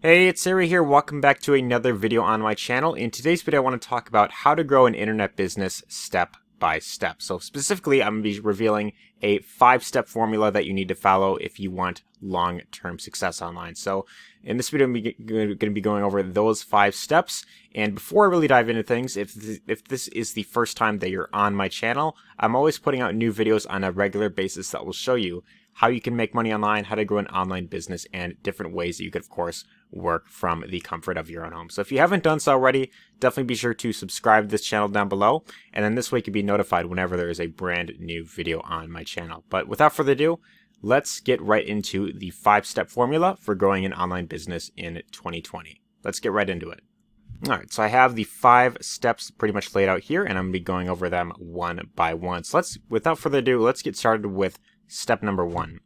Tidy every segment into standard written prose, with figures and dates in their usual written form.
Hey, it's Arie here. Welcome back to another video on my channel. In today's video, I want to talk about how to grow an internet business step by step. So specifically, I'm going to be revealing a 5-step formula that you need to follow if you want long-term success online. So in this video, I'm going to be going over those 5 steps. And before I really dive into things, if this is the first time that you're on my channel, I'm always putting out new videos on a regular basis that will show you how you can make money online, how to grow an online business, and different ways that you could, of course, work from the comfort of your own home. So if you haven't done so already, definitely be sure to subscribe to this channel down below, and then this way you can be notified whenever there is a brand new video on my channel. But without further ado, let's get right into the 5-step formula for growing an online business in 2020. Let's get right into it. All right, so I have the 5 steps pretty much laid out here, and I'm going to be going over them one by one. So without further ado, let's get started with step number 1.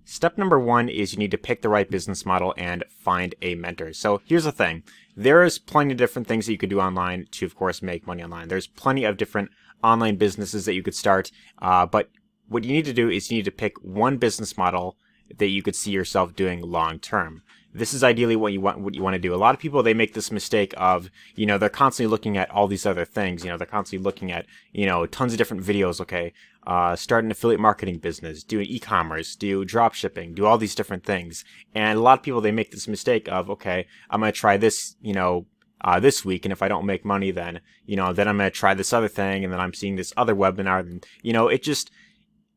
Step number 1 is you need to pick the right business model and find a mentor. So here's the thing. There's plenty of different things that you could do online to, of course, make money online. There's plenty of different online businesses that you could start, but what you need to do is you need to pick one business model that you could see yourself doing long term. This is ideally what you want to do. A lot of people, they make this mistake of, they're constantly looking at all these other things. They're constantly looking at, tons of different videos. Okay, start an affiliate marketing business, do e-commerce, do drop shipping, do all these different things. And a lot of people, they make this mistake of, okay, I'm going to try this, this week, and if I don't make money, then, then I'm going to try this other thing, and then I'm seeing this other webinar, and, it just,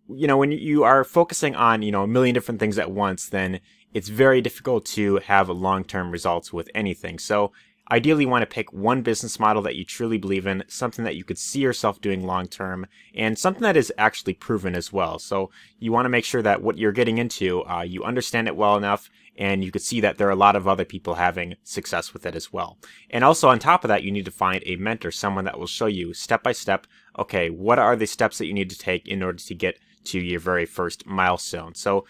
when you are focusing on, a million different things at once, then it's very difficult to have long-term results with anything. So ideally, you want to pick one business model that you truly believe in, something that you could see yourself doing long-term, and something that is actually proven as well. So you want to make sure that what you're getting into, you understand it well enough, and you could see that there are a lot of other people having success with it as well. And also on top of that, you need to find a mentor, someone that will show you step by step, okay, what are the steps that you need to take in order to get to your very first milestone. So,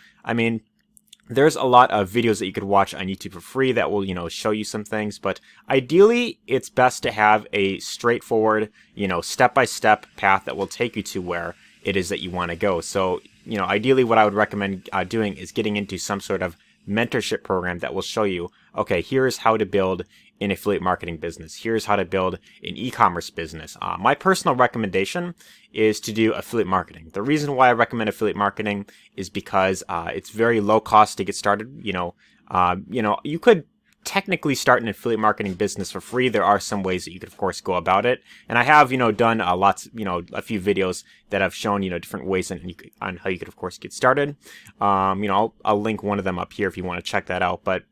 there's a lot of videos that you could watch on YouTube for free that will, show you some things, but ideally it's best to have a straightforward, step-by-step path that will take you to where it is that you want to go. So, ideally what I would recommend doing is getting into some sort of mentorship program that will show you, okay, here's how to build an affiliate marketing business. Here's how to build an e-commerce business. My personal recommendation is to do affiliate marketing. The reason why I recommend affiliate marketing is because it's very low cost to get started. You could technically start an affiliate marketing business for free. There are some ways that you could, of course, go about it. And I have, done a few videos that have shown, different ways on how you could, of course, get started. I'll link one of them up here if you want to check that out. But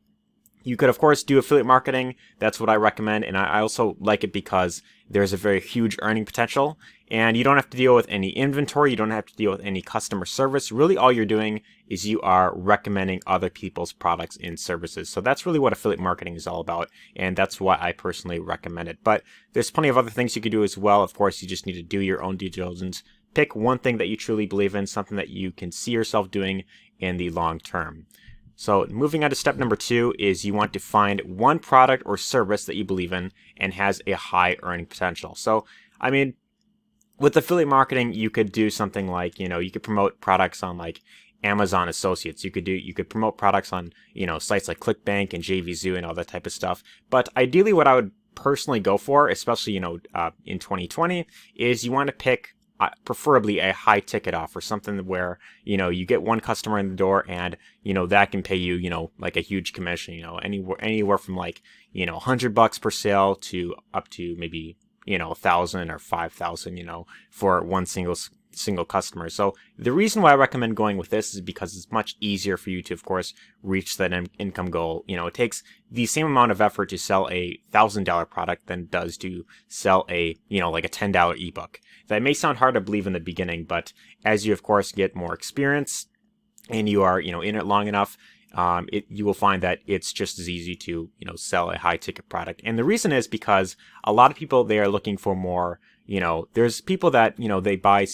you could, of course, do affiliate marketing. That's what I recommend. And I also like it because there's a very huge earning potential. And you don't have to deal with any inventory. You don't have to deal with any customer service. Really, all you're doing is you are recommending other people's products and services. So that's really what affiliate marketing is all about. And that's why I personally recommend it. But there's plenty of other things you could do as well. Of course, you just need to do your own due diligence. Pick one thing that you truly believe in, something that you can see yourself doing in the long term. So moving on to step number 2 is you want to find one product or service that you believe in and has a high earning potential. So, with affiliate marketing, you could do something like, you could promote products on like Amazon Associates. You could promote products on, sites like ClickBank and JVZoo and all that type of stuff. But ideally what I would personally go for, especially, in 2020, is you want to pick preferably a high ticket offer, something where, you get one customer in the door and, that can pay you, like a huge commission, anywhere from like, $100 per sale to up to maybe, 1,000 or 5,000, for one single customer. So the reason why I recommend going with this is because it's much easier for you to, of course, reach that income goal. It takes the same amount of effort to sell a $1,000 product than it does to sell a, like a $10 ebook. That may sound hard to believe in the beginning, but as you, of course, get more experience and you are, in it long enough, you will find that it's just as easy to, sell a high ticket product. And the reason is because a lot of people, they are looking for more, there's people that, they buy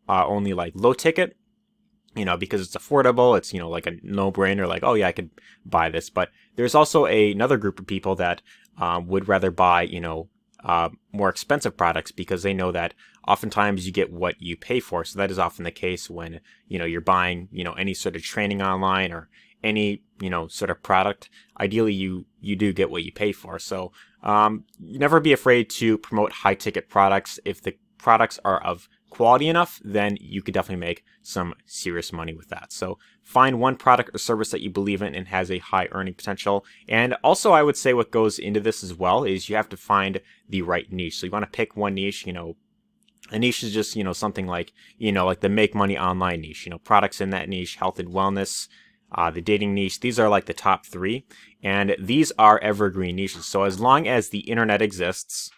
only like low ticket, because it's affordable. It's, like a no-brainer, like, oh yeah, I could buy this. But there's also another group of people that would rather buy, more expensive products because they know that oftentimes you get what you pay for. So that is often the case when, you're buying, any sort of training online or any, sort of product, ideally you do get what you pay for. So never be afraid to promote high ticket products. If the products are of quality enough, then you could definitely make some serious money with that. So find one product or service that you believe in and has a high earning potential. And also, I would say what goes into this as well is you have to find the right niche. So you want to pick one niche. A niche is just, something like, like the make money online niche, products in that niche, health and wellness, the dating niche. These are like the top three, and these are evergreen niches. So as long as the internet exists,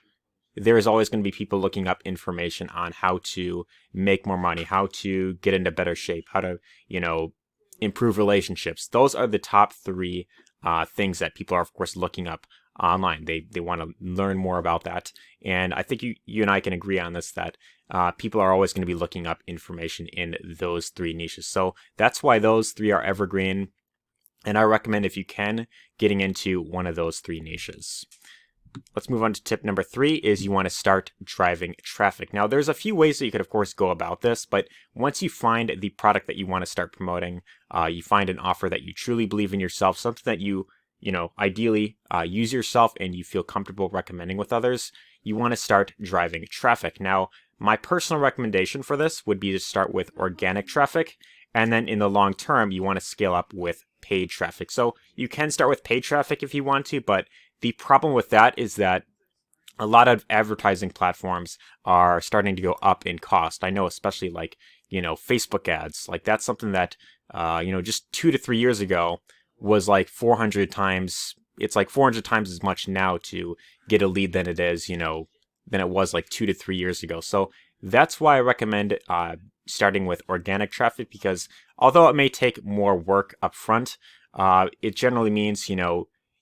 there is always going to be people looking up information on how to make more money, how to get into better shape, how to, improve relationships. Those are the top three things that people are, of course, looking up online. They want to learn more about that. And I think you and I can agree on this, that people are always going to be looking up information in those three niches. So that's why those three are evergreen. And I recommend, if you can, getting into one of those three niches. Let's move on to tip number 3, is you want to start driving traffic. Now, there's a few ways that you could, of course, go about this, but once you find the product that you want to start promoting, you find an offer that you truly believe in yourself, something that you ideally use yourself and you feel comfortable recommending with others, you want to start driving traffic. Now, my personal recommendation for this would be to start with organic traffic, and then in the long term, you want to scale up with paid traffic. So you can start with paid traffic if you want to, but the problem with that is that a lot of advertising platforms are starting to go up in cost. I know, especially like, Facebook ads. Like, that's something that, just 2 to 3 years ago was like 400 times. It's like 400 times as much now to get a lead than it is, than it was like 2 to 3 years ago. So that's why I recommend starting with organic traffic, because although it may take more work up front, it generally means,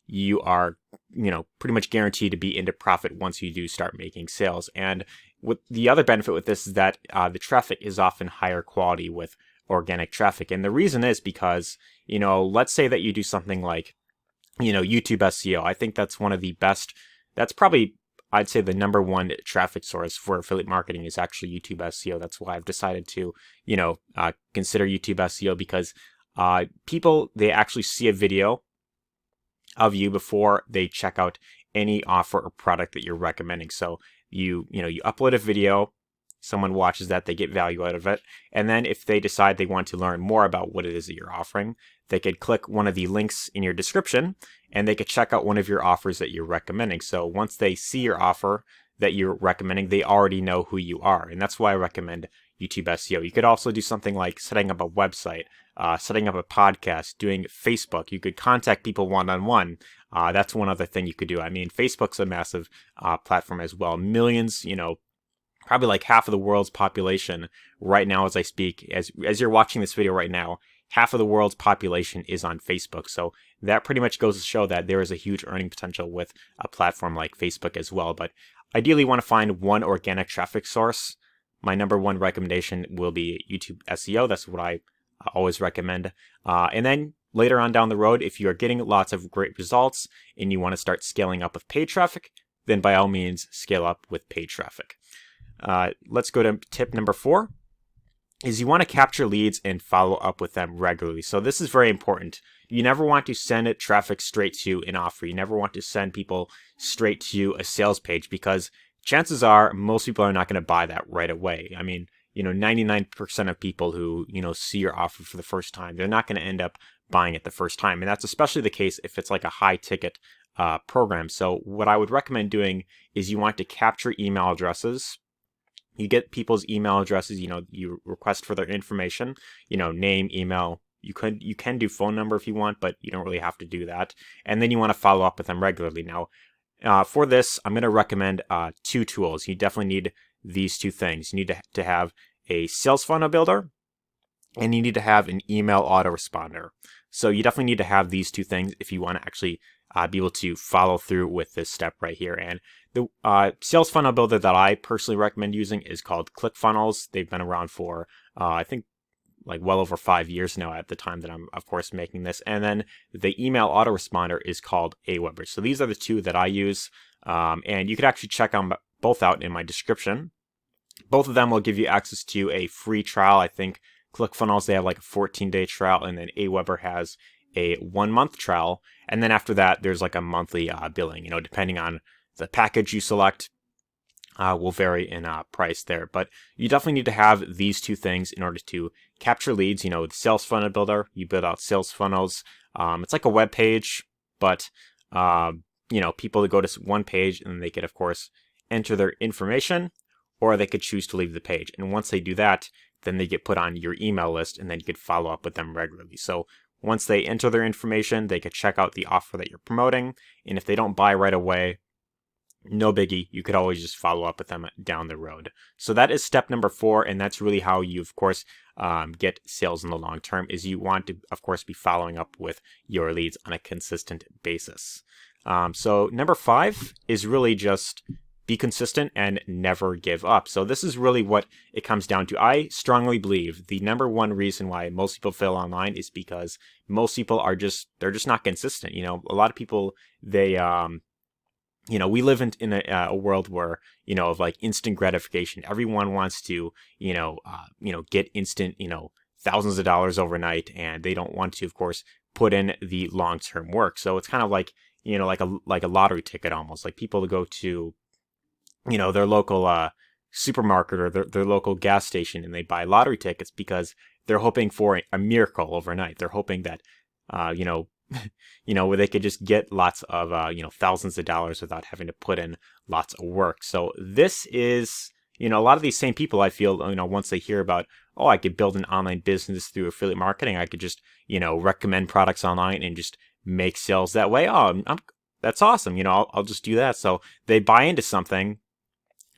you are, pretty much guaranteed to be into profit once you do start making sales. And with the other benefit with this is that the traffic is often higher quality with organic traffic. And the reason is because, let's say that you do something like, YouTube SEO. I think that's one of the best. That's probably, I'd say, the number one traffic source for affiliate marketing is actually YouTube SEO. That's why I've decided to, consider YouTube SEO, because people, they actually see a video of you before they check out any offer or product that you're recommending. So you upload a video, someone watches that, they get value out of it, and then if they decide they want to learn more about what it is that you're offering, they could click one of the links in your description and they could check out one of your offers that you're recommending. So once they see your offer that you're recommending, they already know who you are, and that's why I recommend YouTube SEO. You could also do something like setting up a website, setting up a podcast, doing Facebook. You could contact people one-on-one. That's one other thing you could do. I mean, Facebook's a massive platform as well. Millions, probably like half of the world's population right now as I speak, as you're watching this video right now, half of the world's population is on Facebook. So that pretty much goes to show that there is a huge earning potential with a platform like Facebook as well. But ideally, you want to find one organic traffic source. My number one recommendation will be YouTube SEO. That's what I always recommend. And then later on down the road, if you are getting lots of great results and you want to start scaling up with paid traffic, then by all means, scale up with paid traffic. Let's go to tip number 4, is you want to capture leads and follow up with them regularly. So this is very important. You never want to send traffic straight to an offer. You never want to send people straight to a sales page, because chances are most people are not going to buy that right away. I mean, 99% of people who, see your offer for the first time, they're not going to end up buying it the first time. And that's especially the case if it's like a high ticket program. So what I would recommend doing is you want to capture email addresses. You get people's email addresses, you request for their information, name, email. You can do phone number if you want, but you don't really have to do that. And then you want to follow up with them regularly. Now, for this, I'm going to recommend 2 tools. You definitely need these 2 things. You need to have a sales funnel builder, and you need to have an email autoresponder. So you definitely need to have these 2 things if you want to actually be able to follow through with this step right here. And the sales funnel builder that I personally recommend using is called ClickFunnels. They've been around for, I think, like well over 5 years now at the time that I'm, of course, making this. And then the email autoresponder is called Aweber. So these are the 2 that I use. And you could actually check them both out in my description. Both of them will give you access to a free trial. I think ClickFunnels, they have like a 14-day trial, and then Aweber has a 1-month trial, and then after that, there's like a monthly billing. Depending on the package you select, will vary in price there. But you definitely need to have these two things in order to capture leads. The sales funnel builder, you build out sales funnels. It's like a web page, but people go to one page and they could, of course, enter their information, or they could choose to leave the page. And once they do that, then they get put on your email list, and then you could follow up with them regularly. So once they enter their information, they could check out the offer that you're promoting. And if they don't buy right away, no biggie. You could always just follow up with them down the road. So that is step number 4, and that's really how you, of course, get sales in the long term, is you want to, of course, be following up with your leads on a consistent basis. So number 5 is really just be consistent and never give up. So this is really what it comes down to. I strongly believe the number one reason why most people fail online is because most people they're just not consistent. A lot of people, they, we live in a world where, of like instant gratification. Everyone wants to, get instant, thousands of dollars overnight, and they don't want to, of course, put in the long-term work. So it's kind of like, like a lottery ticket almost. Like people go to, their local supermarket or their local gas station, and they buy lottery tickets because they're hoping for a miracle overnight. They're hoping that, where they could just get lots of, thousands of dollars without having to put in lots of work. So this is, a lot of these same people, I feel, once they hear about, oh, I could build an online business through affiliate marketing, I could just, recommend products online and just make sales that way. Oh, that's awesome. I'll just do that. So they buy into something.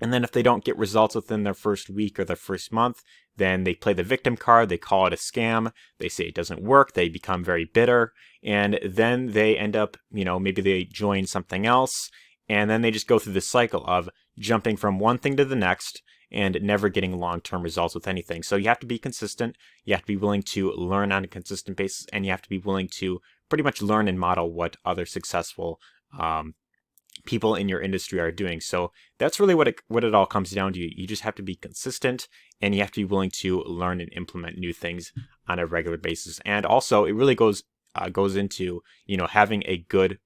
And then if they don't get results within their first week or their first month, then they play the victim card. They call it a scam. They say it doesn't work. They become very bitter. And then they end up, maybe they join something else. And then they just go through this cycle of jumping from one thing to the next and never getting long-term results with anything. So you have to be consistent. You have to be willing to learn on a consistent basis. And you have to be willing to pretty much learn and model what other successful people in your industry are doing. So that's really what it all comes down to. You just have to be consistent, and you have to be willing to learn and implement new things on a regular basis. And also, it really goes into having a good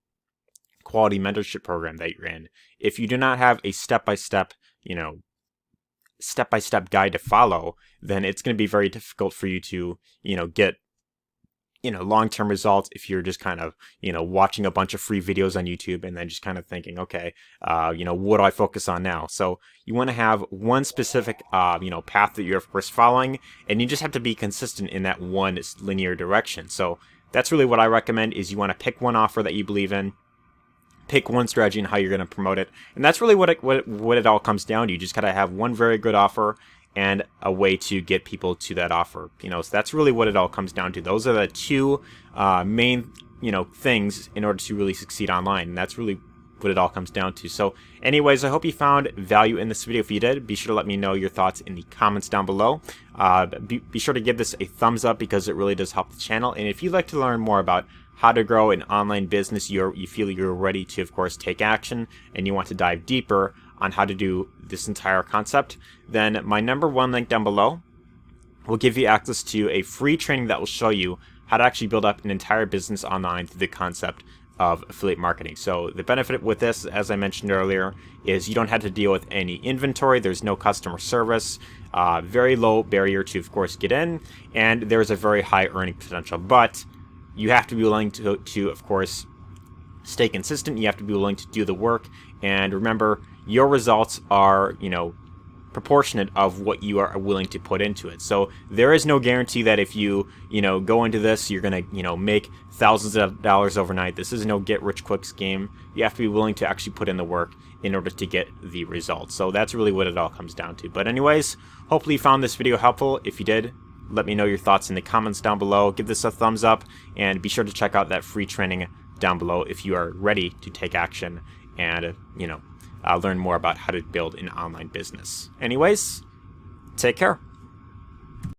quality mentorship program that you're in. If you do not have a step-by-step guide to follow, then it's going to be very difficult for you to get long-term results if you're just kind of, watching a bunch of free videos on YouTube and then just kind of thinking, okay, what do I focus on now? So you want to have one specific, path that you're, of course, following, and you just have to be consistent in that one linear direction. So that's really what I recommend, is you want to pick one offer that you believe in, pick one strategy and how you're going to promote it. And that's really what it all comes down to. You just got to have one very good offer and a way to get people to that offer. So that's really what it all comes down to. Those are the two main, things in order to really succeed online. And that's really what it all comes down to. So anyways, I hope you found value in this video. If you did, be sure to let me know your thoughts in the comments down below. Be sure to give this a thumbs up because it really does help the channel. And if you'd like to learn more about how to grow an online business, you feel you're ready to, of course, take action, and you want to dive deeper on how to do this entire concept, then my number 1 link down below will give you access to a free training that will show you how to actually build up an entire business online through the concept of affiliate marketing. So the benefit with this, as I mentioned earlier, is you don't have to deal with any inventory. There's no customer service, very low barrier to, of course, get in, and there's a very high earning potential. But you have to be willing to, of course, stay consistent. You have to be willing to do the work. And remember, your results are, proportionate of what you are willing to put into it. So there is no guarantee that if you, go into this, you're going to, make thousands of dollars overnight. This is no get-rich-quick scheme. You have to be willing to actually put in the work in order to get the results. So that's really what it all comes down to. But anyways, hopefully you found this video helpful. If you did, let me know your thoughts in the comments down below. Give this a thumbs up, and be sure to check out that free training down below if you are ready to take action and, learn more about how to build an online business. Anyways, take care.